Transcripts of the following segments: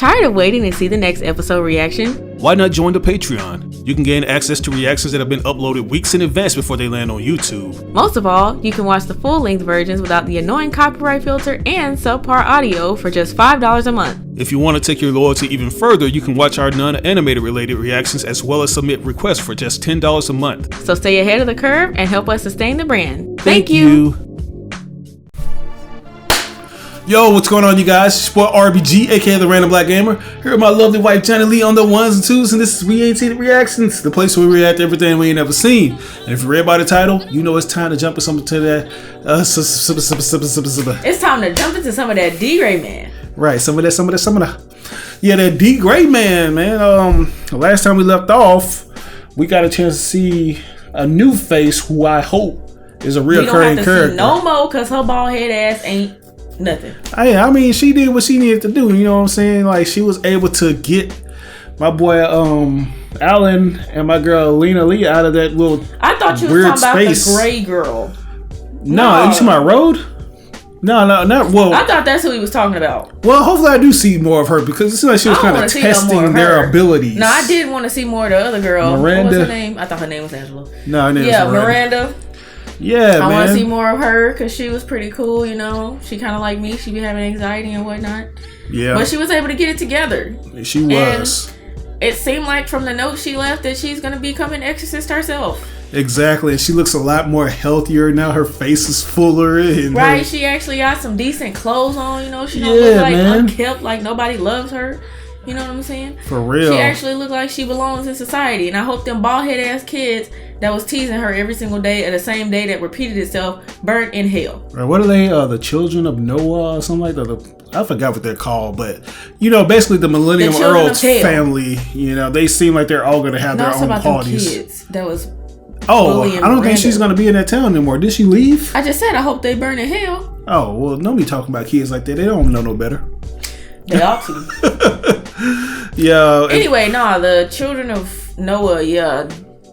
Tired of waiting to see the next episode reaction? Why not join the Patreon? You can gain access to reactions that have been uploaded weeks in advance before they land on YouTube. Most of all, you can watch the full-length versions without the annoying copyright filter and subpar audio for just $5 a month. If you want to take your loyalty even further, you can watch our non-animated related reactions as well as submit requests for just $10 a month. So stay ahead of the curve and help us sustain the brand. Thank you. Yo, what's going on, you guys? It's your boy RBG, aka the Random Black Gamer. Here with my lovely wife Johnny Lee on the ones and twos, and this is We Ain't Seen It Reactions, the place where we react to everything we ain't never seen. And if you read by the title, you know it's time to jump into something to that. It's time to jump into some of that D.Gray-Man. Right, some of that. Yeah, that D.Gray-Man, man. Last time we left off, we got a chance to see a new face who I hope is a recurring character. See no more, cause her bald head ass ain't nothing. I mean, she did what she needed to do. You know what I'm saying? Like, she was able to get my boy Alan and my girl Lena Lee out of that little. I thought you were talking space. About the gray girl. No, you talking about Road? No, not well. I thought that's who he was talking about. Well, hopefully I do see more of her because it seems like she was kind of testing their abilities. No, I did want to see more of the other girl. Miranda. What was her name? I thought her name was Angela. No, her name was Miranda. Yeah, I man. want to see more of her because she was pretty cool, you know. She kind of like me. She be having anxiety and whatnot. Yeah. But she was able to get it together. She was. And it seemed like from the note she left that she's going to become an exorcist herself. Exactly. And she looks a lot more healthier now. Her face is fuller. And right. She actually got some decent clothes on, you know. She don't look like unkempt, like nobody loves her. You know what I'm saying? For real. She actually looked like she belongs in society. And I hope them bald head ass kids that was teasing her every single day at the same day that repeated itself burnt in hell. Right, what are they? The children of Noah or something like that? I forgot what they're called, but you know, basically the Millennium Earls family. You know, they seem like they're all going to have their own parties. Them kids that was. I don't think she's going to be in that town anymore. Did she leave? I just said I hope they burn in hell. Oh well, nobody talking about kids like that. They don't know no better. They ought to. Yeah. Anyway, the children of Noah,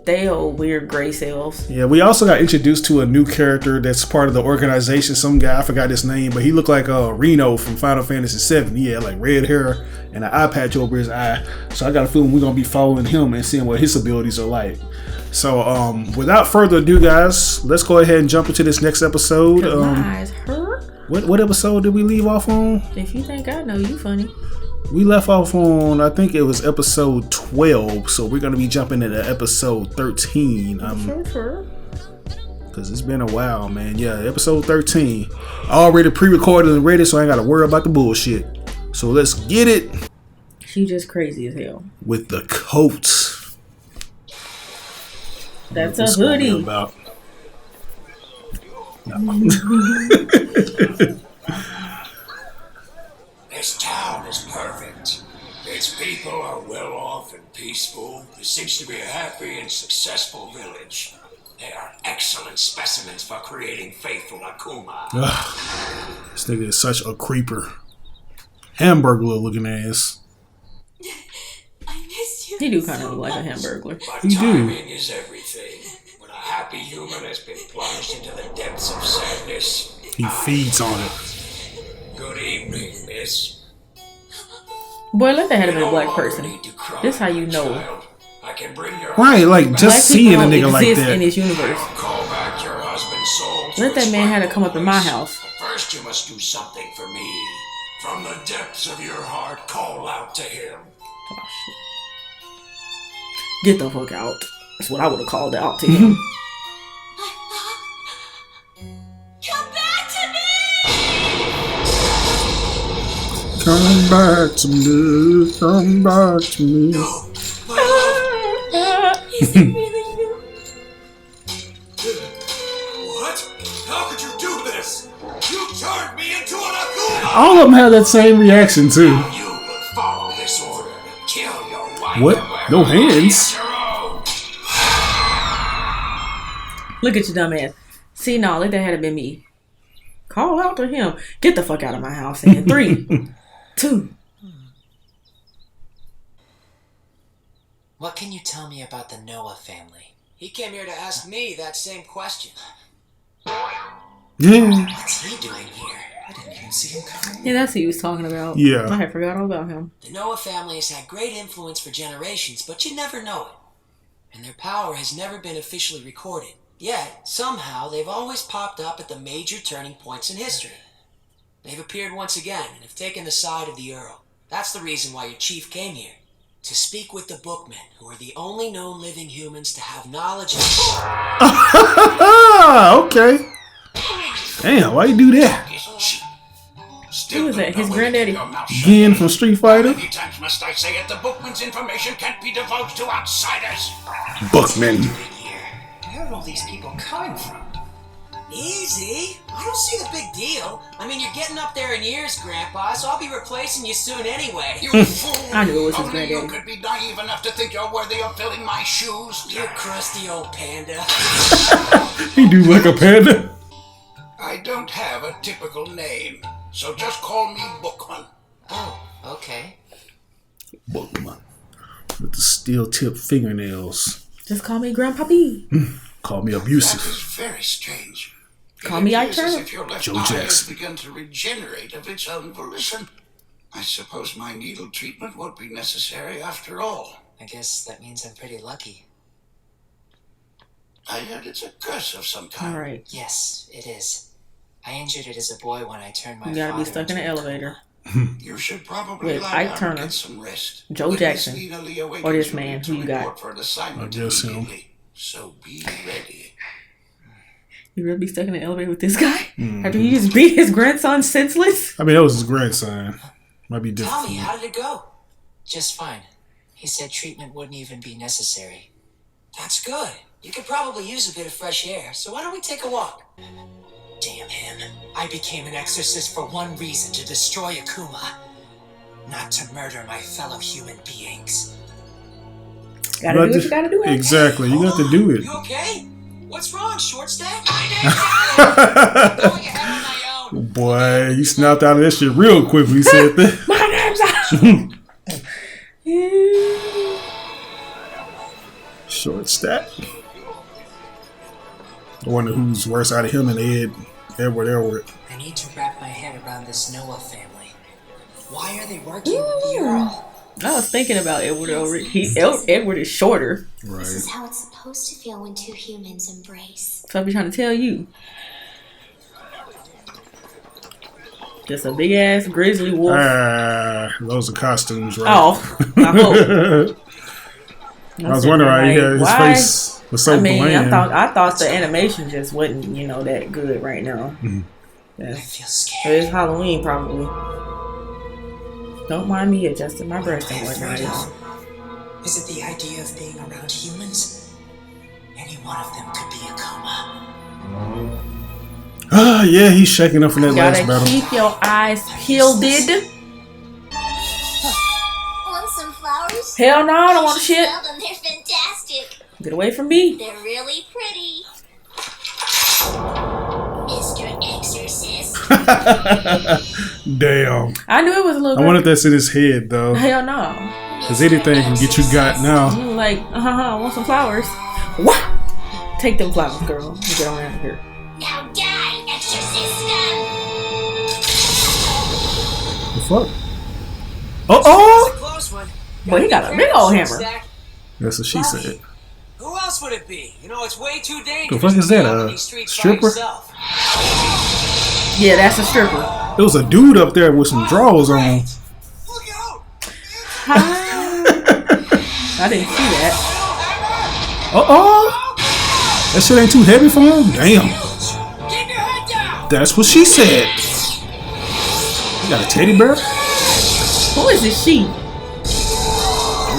they old weird gray cells. Yeah, we also got introduced to a new character that's part of the organization. Some guy, I forgot his name, but he looked like Reno from Final Fantasy VII. He had like red hair and an eye patch over his eye. So I got a feeling we're gonna be following him and seeing what his abilities are like. So without further ado, guys, let's go ahead and jump into this next episode. My eyes hurt. What episode did we leave off on? If you think I know, you funny. We left off on, I think it was episode 12, so we're going to be jumping into episode 13. Sure. Because it's been a while, man. Yeah, episode 13. Already pre-recorded and ready, so I ain't got to worry about the bullshit. So let's get it. She just crazy as hell. With the coat. That's a hoodie. About. This town is perfect. Its people are well off and peaceful. There seems to be a happy and successful village. They are excellent specimens for creating faithful Akuma. This nigga is such a creeper. Hamburglar looking ass. I missed you. He do kind of look like a hamburglar. But timing is everything. When a happy human has been plunged into the depths of sadness, he feeds on it. Good evening, miss. Boy, let that have been a black person. This how you know. I can bring your right, like just seeing a nigga like that in this universe. Call back your husband's soul. Let that man have to come up in my house. First, you must do something for me. From the depths of your heart, call out to him. Oh shit! Get the fuck out. That's what I would have called out to him. Come back to me, come back to me. Is it really you? What? How could you do this? You turned me into an Akuma! All of them have that same reaction too. You will follow this order and kill your wife. What? No hands? Look at your dumb ass. See, no, let that have been me. Call out to him. Get the fuck out of my house. In 3, 2. What can you tell me about the Noah family? He came here to ask me that same question. Yeah. What's he doing here? I didn't even see him coming. Yeah, that's who he was talking about. Yeah. I had forgot all about him. The Noah family has had great influence for generations, but you never know it. And their power has never been officially recorded. Yet, somehow, they've always popped up at the major turning points in history. They've appeared once again and have taken the side of the Earl. That's the reason why your chief came here. To speak with the Bookmen, who are the only known living humans to have knowledge of... Okay. Damn, why you do that? Who was that? His granddaddy? Gin from Street Fighter? How many times must I say it? The Bookman's information can't be divulged to outsiders. Bookman. Where are all these people coming from? Easy. I don't see the big deal. I mean, you're getting up there in years, Grandpa, so I'll be replacing you soon anyway. You fool! I knew it was his Only you granddaddy. could be naive enough to think you're worthy of filling my shoes. You crusty old panda. He do like a panda. I don't have a typical name, so just call me Bookman. Oh, okay. Bookman. With the steel-tipped fingernails. Just call me Grandpappy. Call me That abusive. is very strange. Call me Ike As Turner. if your left Joe eye has Jackson. begun to regenerate of its own volition. I suppose my needle treatment won't be necessary after all. I guess that means I'm pretty lucky. I heard it's a curse of some kind. Alright. Yes, it is. I injured it as a boy when I turned my You gotta be father stuck in an into a elevator. You should probably With lie Ike down Turner, and get some rest. Joe When Jackson, Miss Nina Lee awakens, or this you'll man need who to you got. report for an assignment I guess him. immediately. So be ready. You really be stuck in an elevator with this guy? After you just beat his grandson senseless? I mean, that was his grandson. Might be different. Tommy, how did it go? Just fine. He said treatment wouldn't even be necessary. That's good. You could probably use a bit of fresh air, so why don't we take a walk? Damn him. I became an exorcist for one reason, to destroy Akuma. Not to murder my fellow human beings. Gotta do what you gotta do. Exactly. You got to do it. You okay? What's wrong, short stack? I didn't going ahead on my own. Boy, he snapped out of that shit real quick when he said that. My name's out. Short stack. I wonder who's worse out of him and Edward. I need to wrap my head around this Noah family. Why are they working with the Earl? I was thinking about Edward. Edward is shorter. Right. This is how it's supposed to feel when two humans embrace. So I'll be trying to tell you. Just a big ass grizzly wolf. Those are costumes, right? Oh, I hope. I was wondering why he had his why? face was so I mean, bland. I thought the animation just wasn't, that good right now. I Yeah. feel It scared. is Halloween, probably. Don't mind me adjusting my breast and whatnot. Is it the idea of being around humans? Any one of them could be Akuma. Yeah, he's shaking up from that last Gotta battle. keep your eyes peeled. Want some flowers? Hell no, I don't want shit. Smell them, they're fantastic. Get away from me. They're really pretty. Mr. Exorcist. Damn. I knew it was a little I wonder if that's in his head, though. Hell no. Because anything can get you got now. You like, I want some flowers. What? Take them flowers, girl. You get on out of here. Now die, Exorcist. The fuck? Oh! Close one. Boy, he got a big old hammer. That's what she said. Who else would it be? It's way too dangerous. The fuck is that, to be out a on these streets by stripper? yourself. Yeah, that's a stripper. There was a dude up there with some drawers on. Look out! I didn't see that. That shit ain't too heavy for him? Damn. Keep your head down! That's what she said. You got a teddy bear? Who is this she? I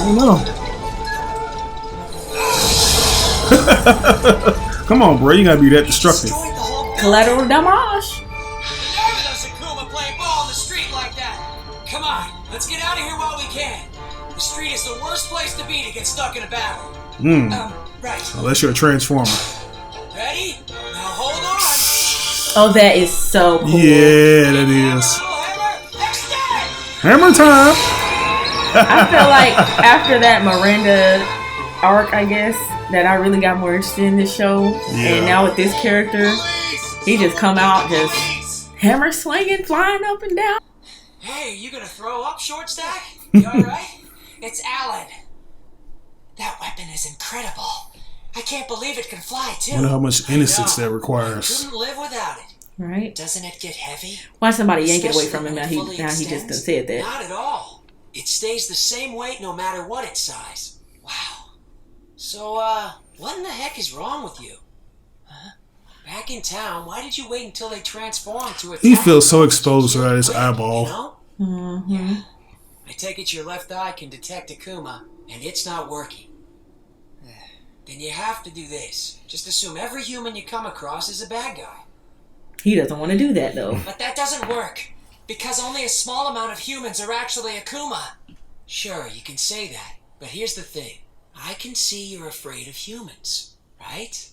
don't know. Come on, bro. You gotta be that destructive. Destroyed the whole Collateral damage. Never does Akuma play ball in the street like that. Come on, let's get out of here while we can. The street is the worst place to be to get stuck in a battle. Right. Unless you're a transformer. Ready? Now hold on. Oh, that is so cool. Yeah, that is. Little hammer, extend! Hammer time. I feel like after that Miranda arc, I guess, that I really got more interested in this show. Yeah. And now with this character, he just come out just Hammer swinging, flying up and down. Hey, you gonna throw up, Short Stack? You alright? It's Alan. That weapon is incredible. I can't believe it can fly, too. I wonder how much innocence that requires. Couldn't live without it. Right. Doesn't it get heavy? Why somebody yank it away Especially from him when now? it He fully just extends? done said that. Not at all. It stays the same weight no matter what its size. Wow. So, what in the heck is wrong with you? Huh? Back in town, why did you wait until they transformed to attack? He feels so exposed right his eyeball. You know? Mm-hmm. Yeah. I take it your left eye can detect Akuma, and it's not working. Then you have to do this. Just assume every human you come across is a bad guy. He doesn't want to do that, though. But that doesn't work, because only a small amount of humans are actually Akuma. Sure, you can say that, but here's the thing. I can see you're afraid of humans, right?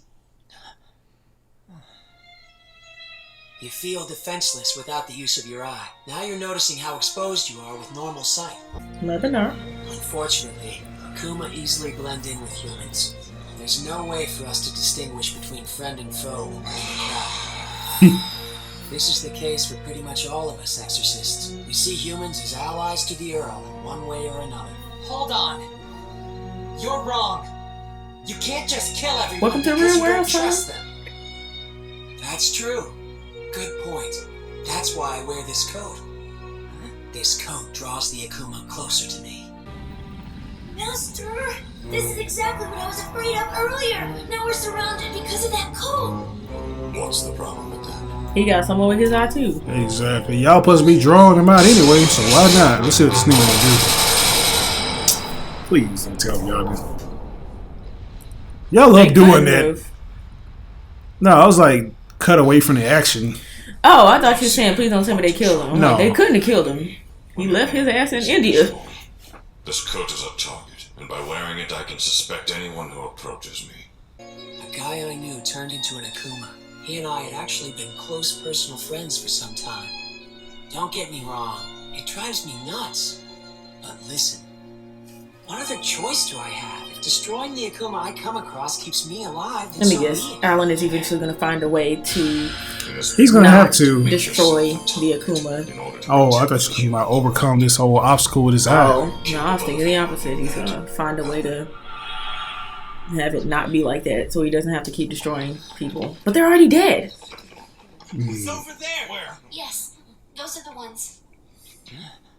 You feel defenseless without the use of your eye. Now you're noticing how exposed you are with normal sight. Mother no. Unfortunately, Akuma easily blend in with humans. There's no way for us to distinguish between friend and foe when we're in a crowd. This is the case for pretty much all of us exorcists. We see humans as allies to the Earl in one way or another. Hold on. You're wrong. You can't just kill everyone. Welcome to the because real you world, don't trust them. That's true. Good point. That's why I wear this coat. This coat draws the Akuma closer to me. Master, this is exactly what I was afraid of earlier. Now we're surrounded because of that coat. What's the problem with that? He got someone with his eye, too. Exactly. Y'all supposed to be drawing him out anyway, so why not? Let's see what this nigga gonna do. Please don't tell me y'all this. Y'all love doing that. No, I was like, cut away from the action. Oh, I thought you were saying, please don't tell me they killed him. I'm No. like, they couldn't have killed him. He left his ass in India. This coat is a target, and by wearing it, I can suspect anyone who approaches me. A guy I knew turned into an Akuma. He and I had actually been close personal friends for some time. Don't get me wrong, it drives me nuts. But listen, what other choice do I have? If destroying the Akuma I come across keeps me alive, then Let me so guess. be it. Alan is eventually going to find a way to He's gonna not have to. destroy the Akuma. Oh, I thought you might overcome this whole obstacle with his eye. Oh, no, I was thinking the opposite. He's going to find a way to have it not be like that so he doesn't have to keep destroying people. But they're already dead. It's over there! Where? Yes, those are the ones.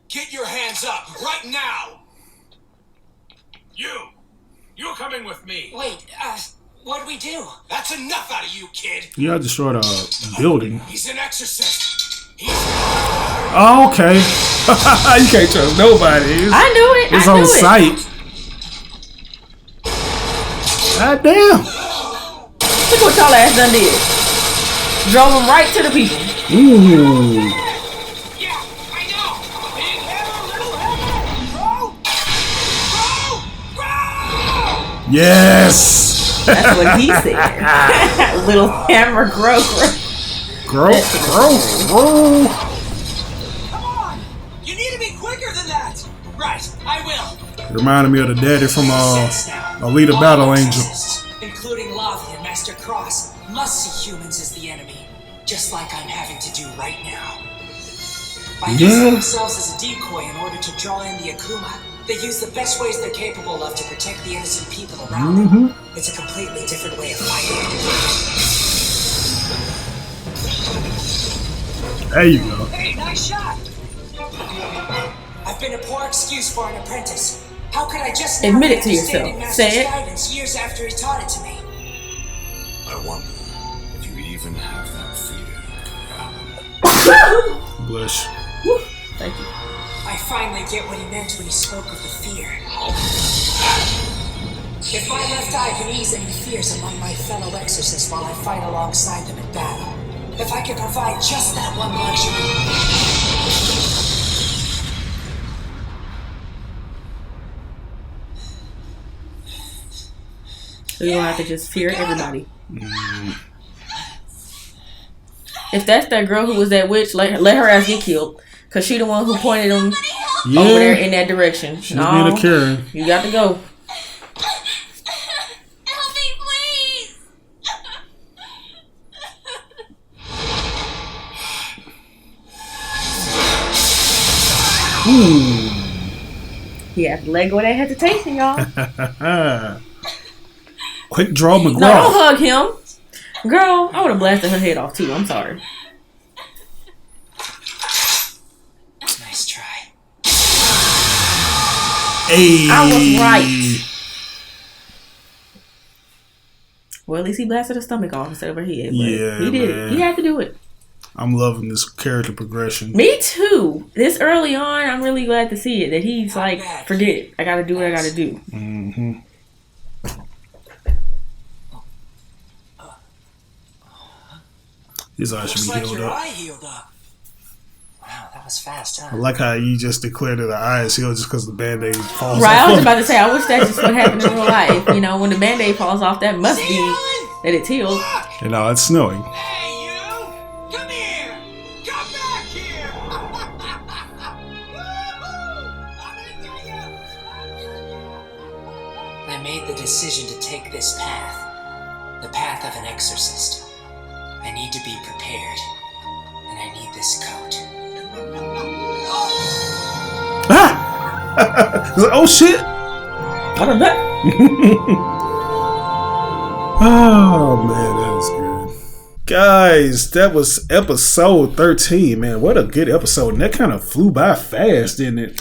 Get your hands up, right now! You're coming with me. Wait, what'd we do? That's enough out of you, kid. Y'all destroyed a building. He's an exorcist. Oh, okay. You can't trust nobody. I knew it. It's I knew on it. sight. God damn. Look what y'all ass done did. Drove him right to the people. Ooh. Yeah, I know. Big hammer, little hammer. Grow! Yes. That's what he said. Little hammer grow. Grow. Come on! You need to be quicker than that! Right, I will. Reminded me of the daddy from Sense now. Alita All Battle Angel. exorcists, including Lavi and Master Cross, must see humans as the enemy, just like I'm having to do right now. By using themselves as a decoy in order to draw in the Akuma, they use the best ways they're capable of to protect the innocent people around them. It's a completely different way of fighting. There you go. Hey, nice shot! I've been a poor excuse for an apprentice. How could I just now Admit be it to understanding yourself. Master's Say it. guidance years after he taught it to me? I wonder if you even have that fear. Blush. Thank you. I finally get what he meant when he spoke of the fear. If my left eye can ease any fears among my fellow exorcists while I fight alongside them in battle, if I can provide just that one luxury. So you don't have to just fear everybody. If that's that girl who was that witch, let her ass get killed. Because she the one who pointed him over there in that direction. She's being a Karen. You got to go. Help me, please! Ooh. He had to let go of that hesitation, y'all. Quick draw McGraw. No, don't hug him. Girl, I would have blasted her head off too. I'm sorry. Nice try. Hey. I was right. Well, at least he blasted her stomach off instead of her head. Yeah, he did man. it. He had to do it. I'm loving this character progression. Me too. This early on, I'm really glad to see it. That he's like, forget it. I gotta do what I gotta do. Mm-hmm. His eye should be Looks like healed your up. eye healed up. Wow, that was fast, I huh? like how you just declared that the eye is healed just because the band-aid falls Right, off. I was about to say, I wish that's just what happened in real life. You know, when the band-aid falls off, that must be that it's healed. You know, it's snowing. Hey, you! Come here! Come back here! I made the decision to take this path. The path of an exorcist. I need to be prepared. And I need this coat. Ah! Oh, shit! What a nut. Oh, man, that was good. Guys, that was episode 13, man. What a good episode. And that kind of flew by fast, didn't it?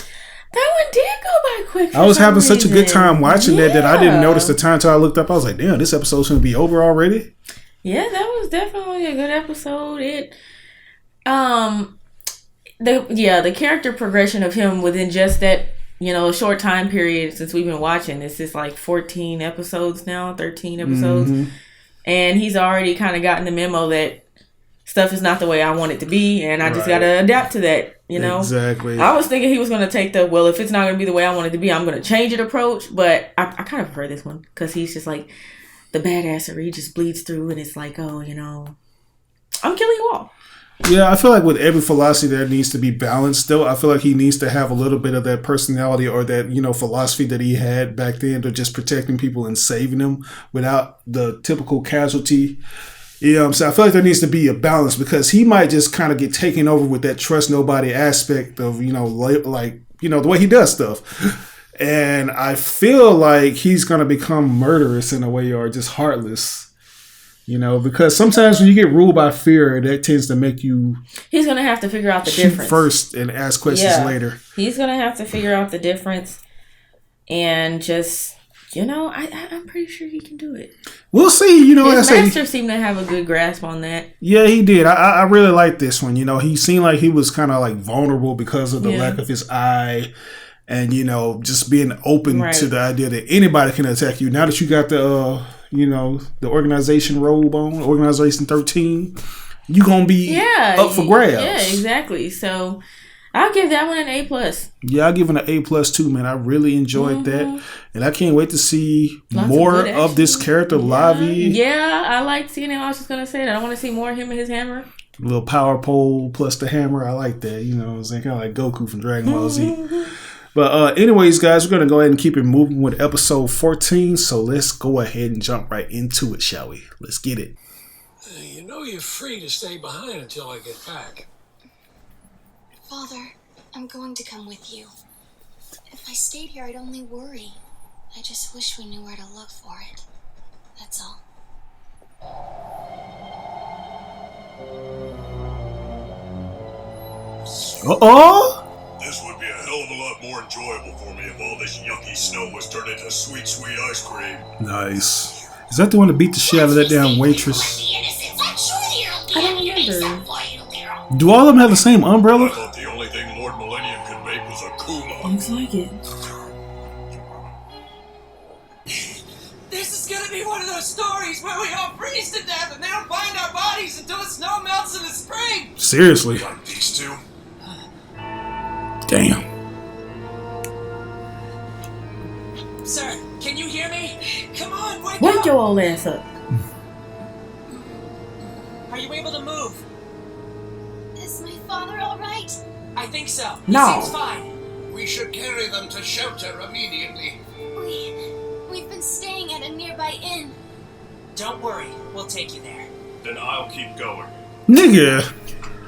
That one did go by quick. I was having such a good time watching that I didn't notice the time until I looked up. I was like, damn, this episode's going to be over already? Yeah, that was definitely a good episode. The character progression of him within just that, short time period since we've been watching. This is like 14 episodes now, 13 episodes. Mm-hmm. And he's already kind of gotten the memo that stuff is not the way I want it to be. And I just got to adapt to that, Exactly. I was thinking he was going to take if it's not going to be the way I want it to be, I'm going to change it approach. But I kind of prefer this one because he's just like the badassery just bleeds through. And it's like, I'm killing you all. Yeah, I feel like with every philosophy there needs to be balanced. Still, I feel like he needs to have a little bit of that personality or that, philosophy that he had back then to just protecting people and saving them without the typical casualty. You know what I'm saying? I feel like there needs to be a balance because he might just kind of get taken over with that trust nobody aspect of, the way he does stuff. And I feel like he's going to become murderous in a way or just heartless. Because sometimes when you get ruled by fear, that tends to make you... He's going to have to figure out the shoot difference. first and ask questions later. He's going to have to figure out the difference and just, I'm pretty sure he can do it. We'll see. His master seemed to have a good grasp on that. Yeah, he did. I really like this one. He seemed like he was kind of like vulnerable because of the lack of his eye. And, just being open to the idea that anybody can attack you. Now that you got the... the organization robe on, Organization 13, you gonna be up for grabs. Yeah, exactly. So I'll give that one an A+. Yeah, I'll give it an A+ too, man. I really enjoyed that. And I can't wait to see more of this character, Lavi. Yeah, I like seeing him. I was just gonna say that. I want to see more of him and his hammer. Little power pole plus the hammer. I like that. What I'm saying? Kind of like Goku from Dragon Ball Z. But anyways, guys, we're going to go ahead and keep it moving with episode 14. So let's go ahead and jump right into it, shall we? Let's get it. You're free to stay behind until I get back. Father, I'm going to come with you. If I stayed here, I'd only worry. I just wish we knew where to look for it. That's all. Uh-oh! This would be a hell of a lot more enjoyable for me if all this yucky snow was turned into sweet, sweet ice cream. Nice. Is that the one that beat the shit out of that damn waitress? I don't remember. Do all of them have the same I umbrella? thought the only thing Lord Millennium could make was a Kuma. Looks like it. This is gonna be one of those stories where we all freeze to death and they don't find our bodies until the snow melts in the spring. Seriously. Like these two? Damn. Sir, can you hear me? Come on, wake Wake up! your old ass up. Are you able to move? Is my father all right? I think so. No. He seems fine. We should carry them to shelter immediately. We've been staying at a nearby inn. Don't worry, we'll take you there. Then I'll keep going. Nigga.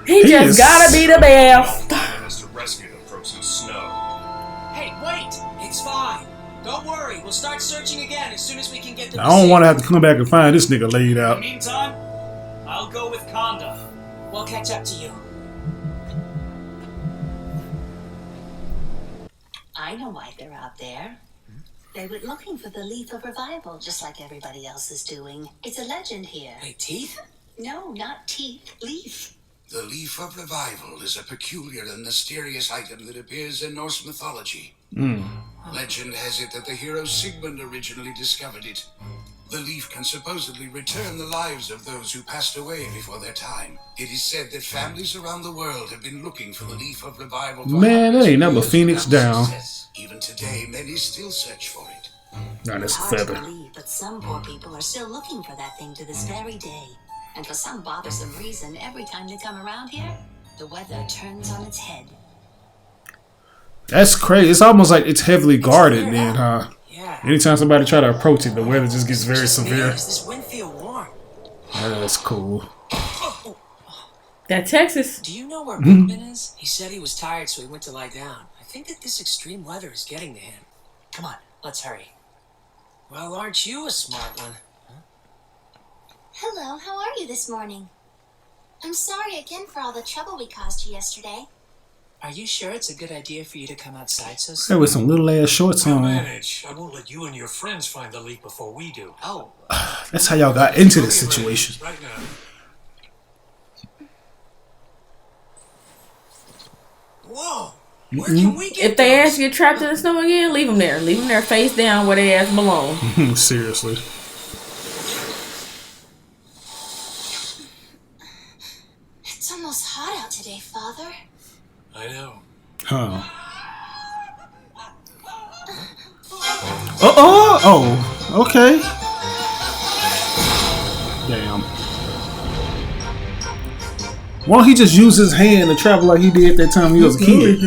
He just is- gotta be the best. The plan is to rescue them from from some snow. Hey, wait! It's fine. Don't worry. We'll start searching again as soon as we can get the I don't want to have to come back and find this nigga laid In the out. meantime, I'll go with Conda. We'll catch up to you. I know why they're out there. They were looking for the Leaf of Revival, just like everybody else is doing. It's a legend here. Wait, teeth? No, not teeth. Leaf. The Leaf of Revival is a peculiar and mysterious item that appears in Norse mythology. Legend has it that the hero Sigmund originally discovered it. The leaf can supposedly return the lives of those who passed away before their time. It is said that families around the world have been looking for the Leaf of Revival. Man, that ain't nothing but Phoenix down. Even today, many still search for it. Nah, that's a Hard to feather. believe, but some poor people are still looking for that thing to this very day. And for some bothersome reason, every time they come around here, the weather turns on its head. That's crazy. It's almost like it's heavily guarded then, huh? Yeah. Anytime somebody try to approach it, the weather just gets very severe. Does this wind feel warm? That's cool. That Texas. Do you know where Bookman is? He said he was tired, so he went to lie down. I think that this extreme weather is getting to him. Come on, let's hurry. Well, aren't you a smart one? Hello, how are you this morning? I'm sorry again for all the trouble we caused you yesterday. Are you sure it's a good idea for you to come outside so Hey, soon? with some little ass shorts We'll on. manage. I won't let you and your friends find the leaf before we do. Oh, That's how y'all got into this situation. Right now. whoa! Where can we get If they those? ass get trapped in the snow again, leave them there. Leave them there face down where they ass belong. Seriously. It's almost hot out today, Father. I know. Huh. Oh, okay. Damn. Why don't he just use his hand to travel like he did that time he was a kid?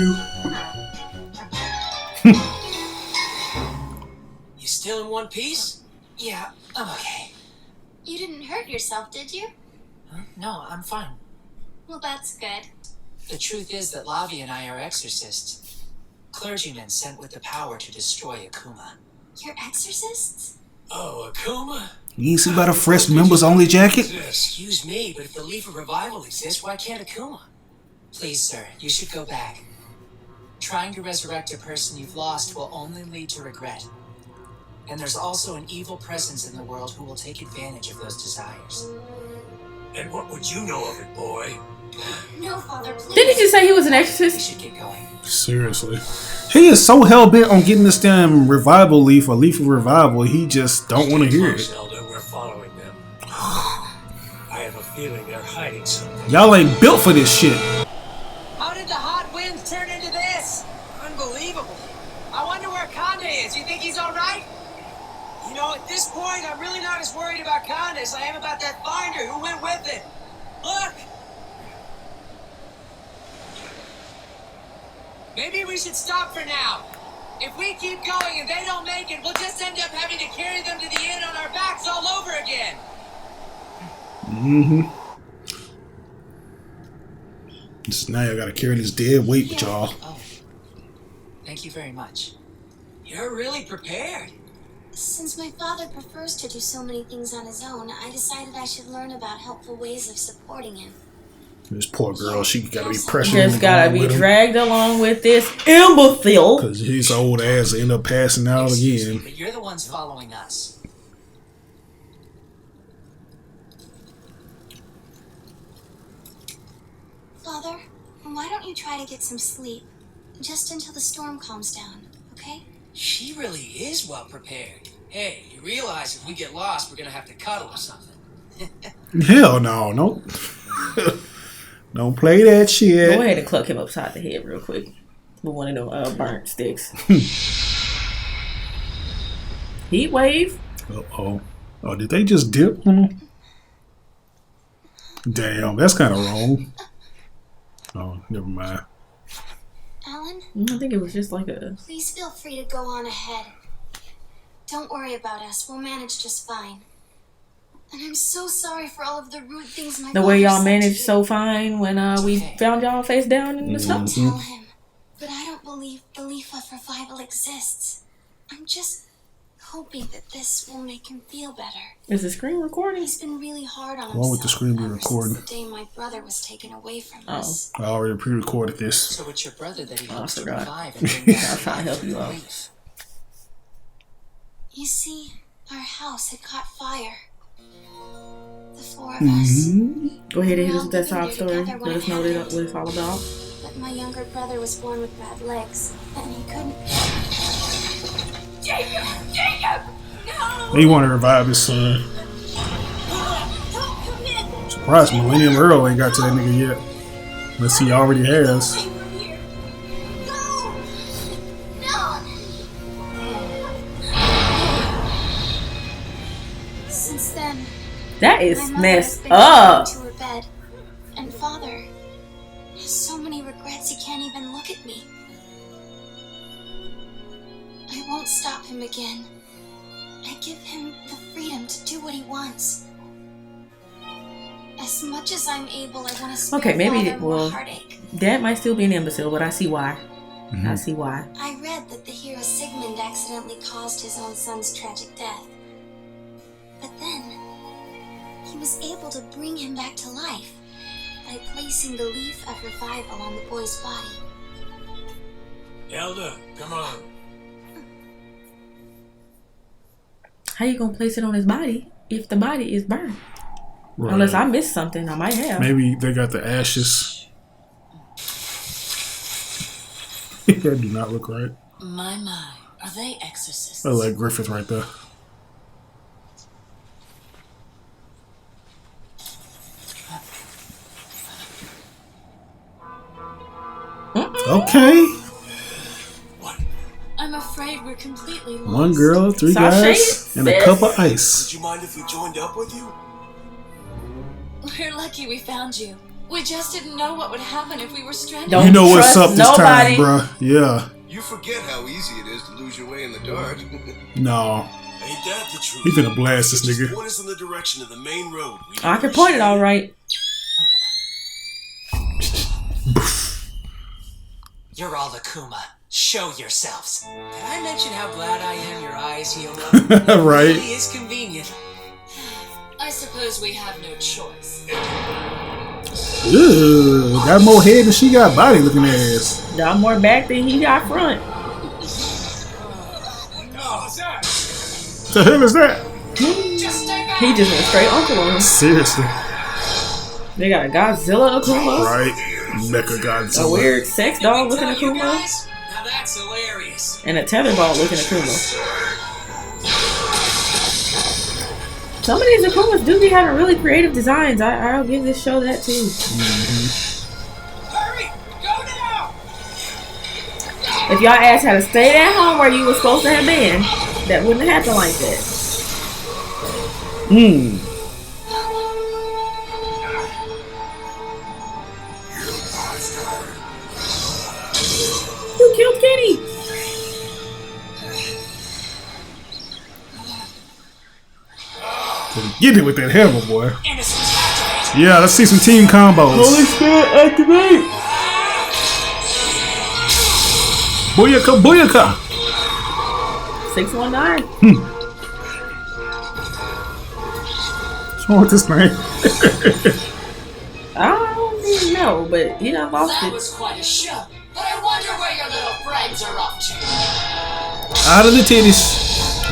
You still in one piece? Yeah, I'm okay. You didn't hurt yourself, did you? Huh? No, I'm fine. Well, that's good. The truth is that Lavi and I are exorcists. Clergymen sent with the power to destroy Akuma. You're exorcists? Oh, Akuma? You ain't see about a fresh members only jacket? Yes. Excuse me, but if the Leaf of Revival exists, why can't Akuma? Please, sir, you should go back. Trying to resurrect a person you've lost will only lead to regret. And there's also an evil presence in the world who will take advantage of those desires. And what would you know of it, boy? No, Father, please. Didn't he just say he was an We exorcist? should get going. Seriously. He is so hell-bent on getting this damn revival leaf or leaf of revival, he just don't want to hear it. Zelda, we're following them. I have a feeling they're hiding something. Y'all ain't built for this shit. How did the hot winds turn into this? Unbelievable. I wonder where Conde is. You think he's all right? You know, at this point, I'm really not as worried about Conde as I am about that finder who went with it. Look! Maybe we should stop for now. If we keep going and they don't make it, we'll just end up having to carry them to the inn on our backs all over again. Just now y'all gotta carry this dead weight with y'all. Oh, thank you very much. You're really prepared. Since my father prefers to do so many things on his own, I decided I should learn about helpful ways of supporting him. This poor girl, she gotta be pressured Just gotta be with him. dragged along with this imbecile. Cause his old ass will end up passing out Excuse me, again. but you're the ones following us. Father, why don't you try to get some sleep? Just until the storm calms down, okay? She really is well prepared. Hey, you realize if we get lost, we're gonna have to cuddle or something. Hell no, nope. Don't play that shit. Go ahead and cluck him upside the head real quick with one of them burnt sticks. Heat wave. Uh-oh. Oh, did they just dip on him? Damn, that's kind of wrong. Oh, never mind. Alan, I think it was just like a... please feel free to go on ahead. Don't worry about us. We'll manage just fine. And I'm so sorry for all of the rude things my The way father y'all said to managed you. so fine when we found y'all face down in the snow. Don't tell him. But I don't believe belief of revival exists. I'm just hoping that this will make him feel better. Is the screen recording? He's been really hard on What would the himself screen be ever recording? since the day my brother was taken away from us. I already pre-recorded this. So it's your brother that he hopes to forgot. revive and bring back I'll try to help you out. relief. You see, our house had caught fire. The four of us. Go ahead and hit us with that sob story. Let us know what it's all about. But my younger brother was born with bad legs, and he couldn't. Jacob! Jacob! No! He want to revive his son. Don't come in! Surprised Millennium Earl ain't got to that nigga yet. Unless he already has. No! No! Since then, That is my mother has messed been up. to her bed, and father has so many regrets he can't even look at me. I won't stop him again. I give him the freedom to do what he wants. As much as I'm able, I want to spare Okay, maybe Father more heartache. Dad might still be an imbecile, but I see why. I see why. I read that the hero Sigmund accidentally caused his own son's tragic death. But then, he was able to bring him back to life by placing the leaf of revival on the boy's body. Elder, come on. How you gonna place it on his body if the body is burned? Right. Unless I missed something, I might have. Maybe they got the ashes. That do not look right. My, are they exorcists? I like Griffith right there. Okay. I'm afraid we're completely lost. One girl, three guys, and a cup of ice. Would you mind if we joined up with you? We're lucky we found you. We just didn't know what would happen if we were stranded. Don't You know what's trust up this nobody. time, bruh. Yeah. You forget how easy it is to lose your way in the dark. No. Ain't that the truth? He finna blast this Just nigga. point us in the direction of the main road. I can point it all right. You're all Akuma. Show yourselves. Did I mention how glad I am your eyes healed up? Right. It really is convenient. I suppose we have no choice. Ew, got more head than she got body looking ass. Got more back than he got front. The hell is that? He just went straight uncle on him. Seriously. They got a Godzilla Akuma. Right. Mecha A Godzilla. weird sex doll looking Tell you Akuma. guys? Now that's hilarious. And a tetherball looking Akuma. Some of these Akumas do be having really creative designs. I'll give this show that too. Hurry! Go now! If y'all asked how to stay at home where you were supposed to have been, that wouldn't have happened like that. Who killed Kenny? Get it with that hammer, boy. Innocence activated. Yeah, let's see some team combos. Spirit activate! Booyaka, booyaka. 619. What's wrong with this thing? I don't even know, but you done lost That it. was quite a show. But I wonder where your little friends are up to. Out of the titties.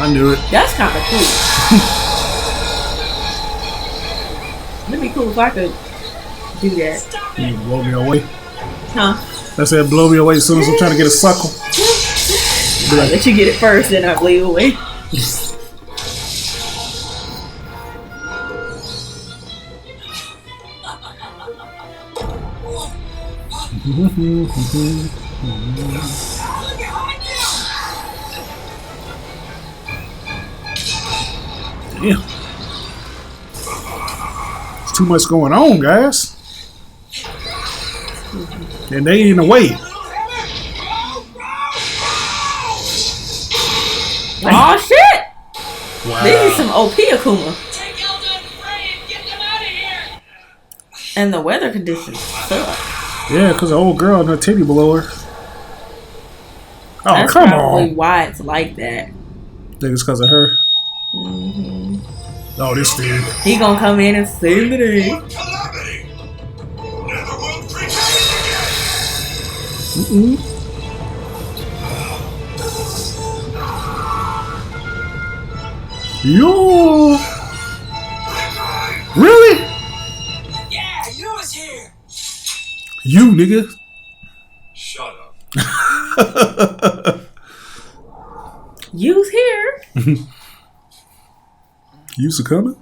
I knew it. That's kind of cool. It'd be cool if I could do that. You blow me away. Huh? I said blow me away as soon as I'm trying to get a suckle. I'll let you get it first, then I'll bleed away. Damn. There's too much going on, guys. And they in the way. Oh shit! Wow. They need some OP Akuma. Take Elder and Frey and get them out of here! And the weather conditions suck. Yeah, because the old girl and her titty below her. Oh, That's come probably on. why it's like that. Think it's because of her? Mm-hmm. Oh, this dude. He gonna come in and save the day. What calamity! Netherworld creatures again! Mm-mm. Yo! Really? Yeah, you was here. You, nigga. Shut up. You's here. You succumbing?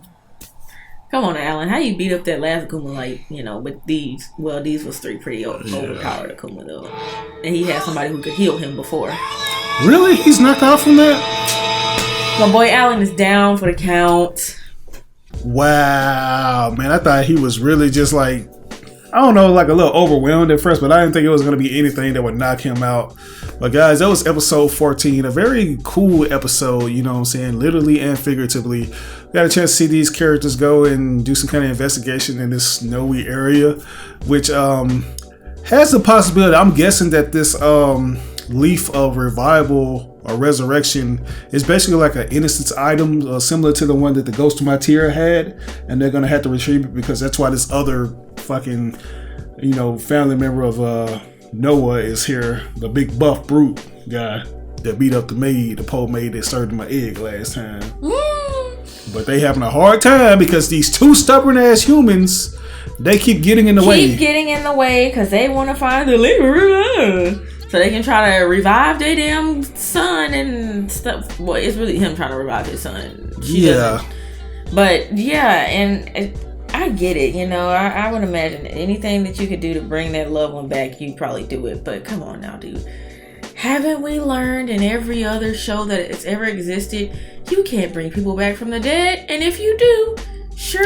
Come on, Alan. How you beat up that last Akuma like, with these? Well, these was 3 pretty overpowered Akuma though, and he had somebody who could heal him before. Really? He's knocked out from that? My boy Alan is down for the count. Wow, man. I thought he was really just like, I don't know, like a little overwhelmed at first, but I didn't think it was going to be anything that would knock him out. But guys, that was episode 14, a very cool episode, you know what I'm saying, literally and figuratively. We got a chance to see these characters go and do some kind of investigation in this snowy area, which has the possibility, I'm guessing that this leaf of revival or resurrection is basically like an innocence item, similar to the one that the Ghost of my Tear had, and they're going to have to retrieve it because that's why this other fucking, family member of Noah is here, the big buff brute guy that beat up the poor maid that served my egg last time. But they having a hard time because these two stubborn ass humans, they keep getting in the way. Keep getting in the way because they want to find the leader. So they can try to revive their damn son and stuff. Well, it's really him trying to revive his son. She doesn't. But yeah, and I get it. I would imagine anything that you could do to bring that loved one back, you'd probably do it. But come on now, dude. Haven't we learned in every other show that it's ever existed, you can't bring people back from the dead? And if you do,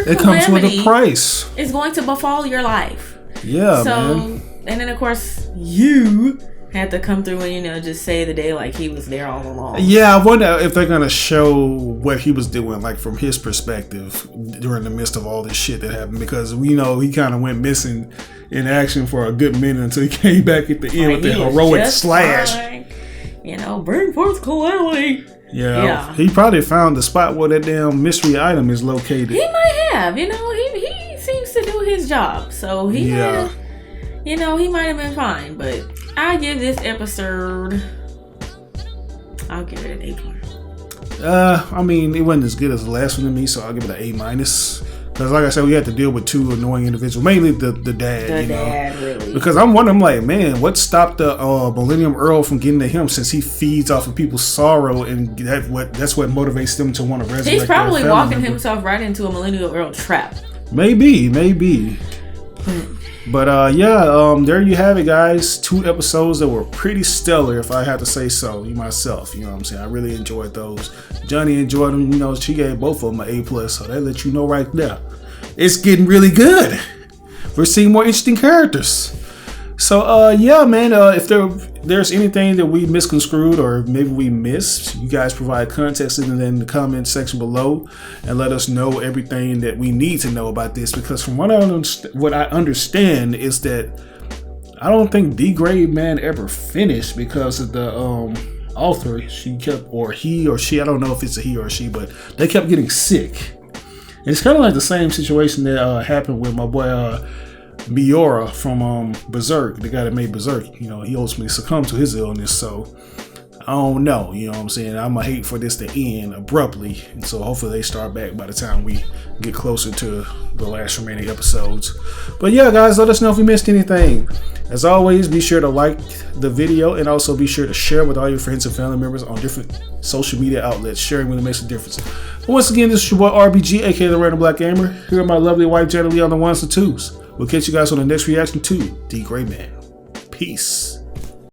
it comes with a price. It's going to befall your life. Yeah, man. And then of course you had to come through and just save the day like he was there all along. Yeah, I wonder if they're gonna show what he was doing, like from his perspective during the midst of all this shit that happened, because he kind of went missing in action for a good minute until he came back at the end with the heroic slash. Fine. Bring forth calamity. Yeah, he probably found the spot where that damn mystery item is located. He might have, he seems to do his job, so he might have been fine, but I give this episode, I'll give it an A+. It wasn't as good as the last one to me, so I'll give it an A-. Because like I said, we had to deal with two annoying individuals, mainly the dad. The dad, really. Because I'm wondering, man, what stopped the Millennium Earl from getting to him, since he feeds off of people's sorrow, and that's what motivates them to want to resurrect. He's probably walking himself right into a Millennium Earl trap. Maybe. But there you have it, guys. 2 episodes that were pretty stellar, if I had to say so myself. You know what I'm saying? I really enjoyed those. Johnny enjoyed them. She gave both of them an A+, so that let you know right there. It's getting really good. We're seeing more interesting characters. So, man, if there's anything that we misconstrued or maybe we missed, you guys provide context in the comment section below and let us know everything that we need to know about this, because from what I understand is that I don't think D.Gray-Man ever finished because of the author. He or she, I don't know if it's a he or she, but they kept getting sick. And it's kind of like the same situation that happened with my boy Miura from Berserk, the guy that made Berserk. He ultimately succumbed to his illness, so I don't know, you know what I'm saying? I'm gonna hate for this to end abruptly, and so hopefully they start back by the time we get closer to the last remaining episodes. But yeah, guys, let us know if we missed anything. As always, be sure to like the video and also be sure to share with all your friends and family members on different social media outlets. Sharing really makes a difference. But once again, this is your boy RBG, aka the Random Black Gamer, here with my lovely wife Jenna Lee on the ones and twos. We'll catch you guys on the next reaction to D.Gray-Man. Peace.